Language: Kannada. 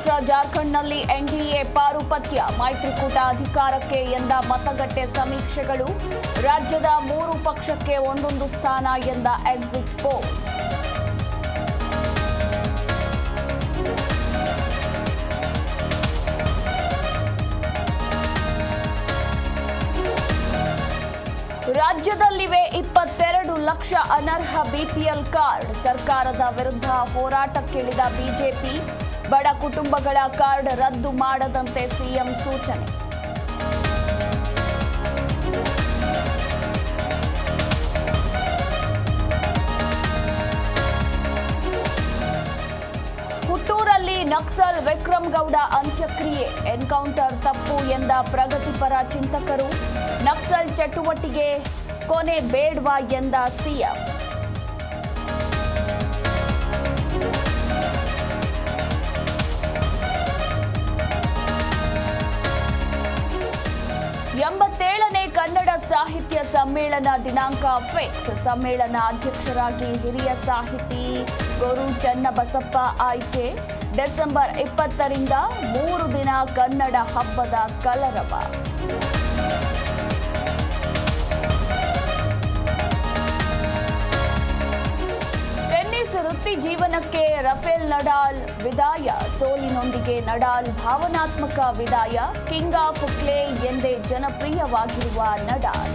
ಮಹಾರಾಷ್ಟ್ರ ಜಾರ್ಖಂಡ್ನಲ್ಲಿ ಎನ್ಡಿಎ ಪಾರುಪತ್ಯ, ಮೈತ್ರಿಕೂಟ ಅಧಿಕಾರಕ್ಕೆ ಎಂದ ಮತಗಟ್ಟೆ ಸಮೀಕ್ಷೆಗಳು. ರಾಜ್ಯದ 3 ಪಕ್ಷಕ್ಕೆ ಒಂದೊಂದು ಸ್ಥಾನ ಎಂದ ಎಕ್ಸಿಟ್ ಪೋಲ್. ರಾಜ್ಯದಲ್ಲಿವೆ 22 ಲಕ್ಷ ಅನರ್ಹ ಬಿಪಿಎಲ್ ಕಾರ್ಡ್. ಸರ್ಕಾರದ ವಿರುದ್ಧ ಹೋರಾಟಕ್ಕಿಳಿದ ಬಿಜೆಪಿ. ಬಡ ಕುಟುಂಬಗಳ ಕಾರ್ಡ್ ರದ್ದು ಮಾಡದಂತೆ ಸಿಎಂ ಸೂಚನೆ. ಹುಟ್ಟೂರಲ್ಲಿ ನಕ್ಸಲ್ ವಿಕ್ರಮ್ ಗೌಡ ಅಂತ್ಯಕ್ರಿಯೆ. ಎನ್ಕೌಂಟರ್ ತಪ್ಪು ಎಂದ ಪ್ರಗತಿಪರ ಚಿಂತಕರು. ನಕ್ಸಲ್ ಚಟುವಟಿಕೆ ಕೊನೆ ಬೇಡ್ವಾ ಎಂದ ಸಿಎಂ. ಎಂಬತ್ತೇಳನೇ ಕನ್ನಡ ಸಾಹಿತ್ಯ ಸಮ್ಮೇಳನ ದಿನಾಂಕ ಫಿಕ್ಸ್. ಸಮ್ಮೇಳನ ಅಧ್ಯಕ್ಷರಾಗಿ ಹಿರಿಯ ಸಾಹಿತಿ ಗುರು ಚನ್ನಬಸಪ್ಪ ಆಯ್ಕೆ. ಡಿಸೆಂಬರ್ 20ರಿಂದ 3 ದಿನ ಕನ್ನಡ ಹಬ್ಬದ ಕಲರವ. ಟೆನ್ನಿಸ್ ವೃತ್ತಿ ಜೀವನಕ್ಕೆ ರಫೇಲ್ ನಡಾಲ್ ವಿದಾಯ. ಸೋಲಿನೊಂದಿಗೆ ನಡಾಲ್ ಭಾವನಾತ್ಮಕ ವಿದಾಯ. ಕಿಂಗ್ ಆಫ್ ಕ್ಲೇ ಎಂದೇ ಜನಪ್ರಿಯವಾಗಿರುವ ನಡಾಲ್.